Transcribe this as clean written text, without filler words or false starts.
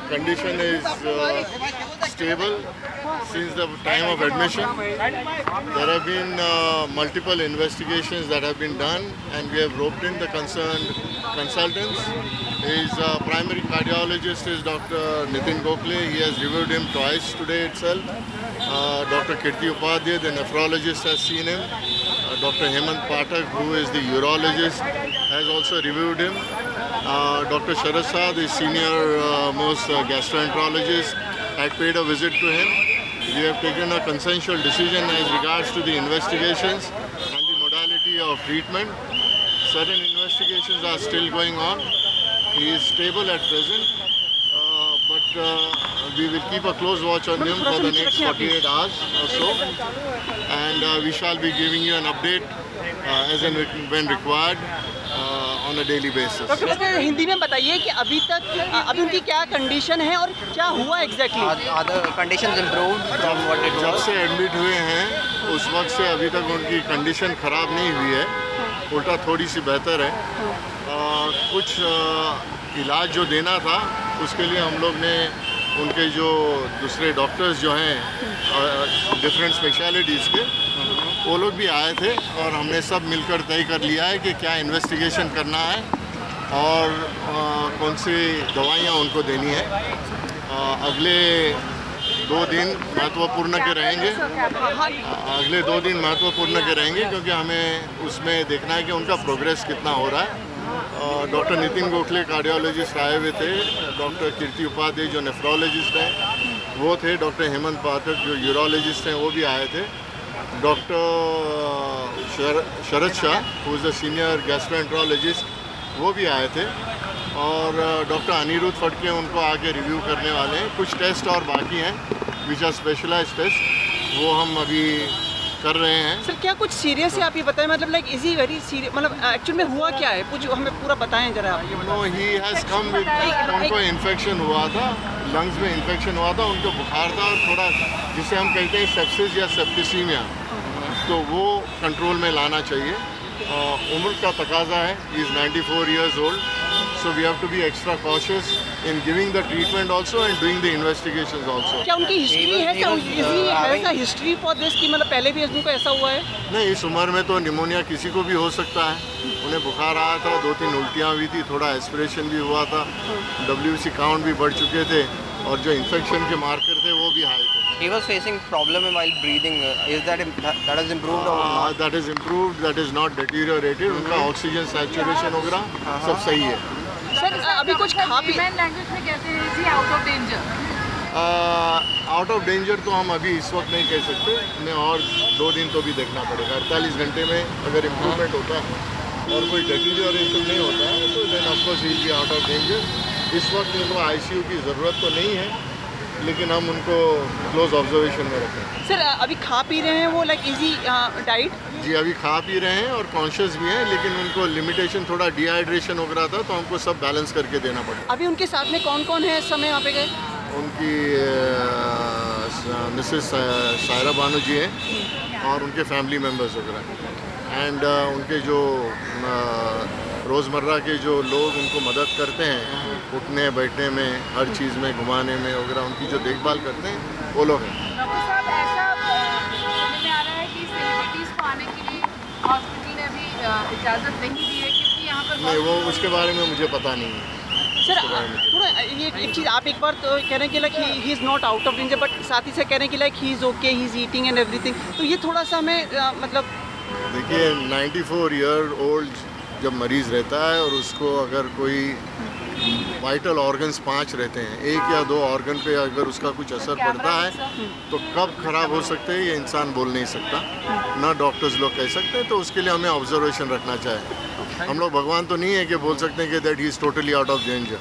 condition is stable since the time of admission. There have been multiple investigations that have been done, and we have roped in the concerned consultants. His primary cardiologist is Dr. Nitin Gokhale. He has reviewed him twice today itself. Dr. Kirti Upadhyay, the nephrologist, has seen him. Dr. Hemant Pathak, who is the urologist, has also reviewed him. Dr. Sharad Shah, the senior most gastroenterologist, had paid a visit to him. We have taken a consensual decision as regards to the investigations and the modality of treatment. Certain investigations are still going on. He is stable at present, but we will keep a close watch on him for the next 48 hours or so, and we shall be giving you an update as and when required on a daily basis. Doctor Hindi में बताइए कि अभी उनकी क्या condition है और क्या हुआ एग्जैक्टली? जब से एडमिट हुए हैं उस वक्त से अभी तक उनकी कंडीशन ख़राब नहीं हुई है, उल्टा थोड़ी सी बेहतर है। कुछ इलाज जो देना था उसके लिए हम लोग ने उनके जो दूसरे डॉक्टर्स जो हैं डिफरेंट स्पेशलिटीज़ के, वो लोग भी आए थे और हमने सब मिलकर तय कर लिया है कि क्या इन्वेस्टिगेशन करना है और कौन सी दवाइयाँ उनको देनी है। अगले 2 दिन महत्वपूर्ण के रहेंगे, अगले 2 दिन महत्वपूर्ण के रहेंगे क्योंकि हमें उसमें देखना है कि उनका प्रोग्रेस कितना हो रहा है। डॉक्टर नितिन गोखले कार्डियोलॉजिस्ट आए हुए थे, डॉक्टर कीर्ति उपाध्याय जो नेफ्रोलॉजिस्ट हैं वो थे, डॉक्टर हेमंत पाठक जो यूरोलॉजिस्ट हैं वो भी आए थे, doctor Sharad Shah who is the senior gastroenterologist वो भी आए थे, और डॉक्टर अनिरुद्ध फटके उनको आके रिव्यू करने वाले हैं। कुछ टेस्ट और बाकी हैं विच आर स्पेशलाइज्ड टेस्ट, वो हम अभी कर रहे हैं। सर क्या कुछ सीरियस है आप ये बताएं, मतलब like is he very serious, मतलब एक्चुअल में हुआ क्या है कुछ हमें पूरा बताएं जरा। No, he has come with, उनको इन्फेक्शन हुआ था, लंग्स में इन्फेक्शन हुआ था, उनको बुखार था और थोड़ा जिसे हम कहते हैं सेप्सिस या सेप्टिसीमिया, तो वो कंट्रोल में लाना चाहिए। उम्र का तकाजा है, he is 94 years old, so we have to be extra cautious in giving the treatment also and doing the investigations also. क्या उनकी हिस्ट्री है, क्या हिस्ट्री फॉर दिस की, मतलब पहले भी उनको ऐसा हुआ है? नहीं, इस उम्र में तो निमोनिया किसी को भी हो सकता है। उन्हें बुखार आया था, 2-3 उल्टियाँ हुई थी, थोड़ा एस्पिरेशन भी हुआ था, WBC काउंट भी बढ़ चुके थे और जो इन्फेक्शन के मार्कर थे वो भी हाई थे। He was facing problem while breathing. Is that has improved or not? That is improved. That is not deteriorated. उनका ऑक्सीजन सैचुरेशन वगैरह सब सही है। सर अभी कुछ खा पी लैंग्वेज में कहते हैं is he out of danger? Out of danger तो हम अभी इस वक्त नहीं कह सकते, हमें और 2 दिन तो भी देखना पड़ेगा। 48 घंटे में अगर इम्प्रूवमेंट होता है और कोई डेटीरियोरेशन नहीं होता है तो then of course he will be out of danger. इस वक्त उनको ICU की ज़रूरत तो नहीं है, लेकिन हम उनको क्लोज ऑब्जर्वेशन में रखें। सर अभी खा पी रहे हैं वो, लाइक इजी डाइट? जी, अभी खा पी रहे हैं और कॉन्शियस भी हैं, लेकिन उनको लिमिटेशन थोड़ा डिहाइड्रेशन वगैरह था तो हमको सब बैलेंस करके देना पड़ा। अभी उनके साथ में कौन कौन है इस समय यहाँ पे गए? उनकी मिसेस सायरा बानो जी हैं और उनके फैमिली मेम्बर्स वगैरह, एंड उनके जो रोज़मर्रा के जो लोग उनको मदद करते हैं उठने बैठने में, हर चीज़ में, घुमाने में वगैरह, उनकी जो देखभाल करते हैं वो लोग हैं। डॉक्टर साहब ऐसा समझ में आ रहा है कि सेलिब्रिटीज़ को आने के लिए हॉस्पिटल ने अभी इजाज़त नहीं दी है क्योंकि यहाँ पर नहीं, वो उसके बारे में मुझे पता नहीं है। सर थोड़ा ये एक चीज़ आप एक बार तो कह रहे हैं कि like he is not out of danger, but साथ ही से कह रहे हैं कि like he is okay, he is eating and everything, तो ये थोड़ा सा हमें मतलब देखिए 94 year old जब मरीज़ रहता है और उसको अगर कोई वाइटल ऑर्गन्स 5 रहते हैं, 1 या 2 ऑर्गन पे अगर उसका कुछ असर पड़ता है तो कब ख़राब हो सकते हैं ये इंसान बोल नहीं सकता, ना डॉक्टर्स लोग कह सकते हैं, तो उसके लिए हमें ऑब्जर्वेशन रखना चाहिए। हम लोग भगवान तो नहीं है कि बोल सकते हैं कि that he is totally out of danger.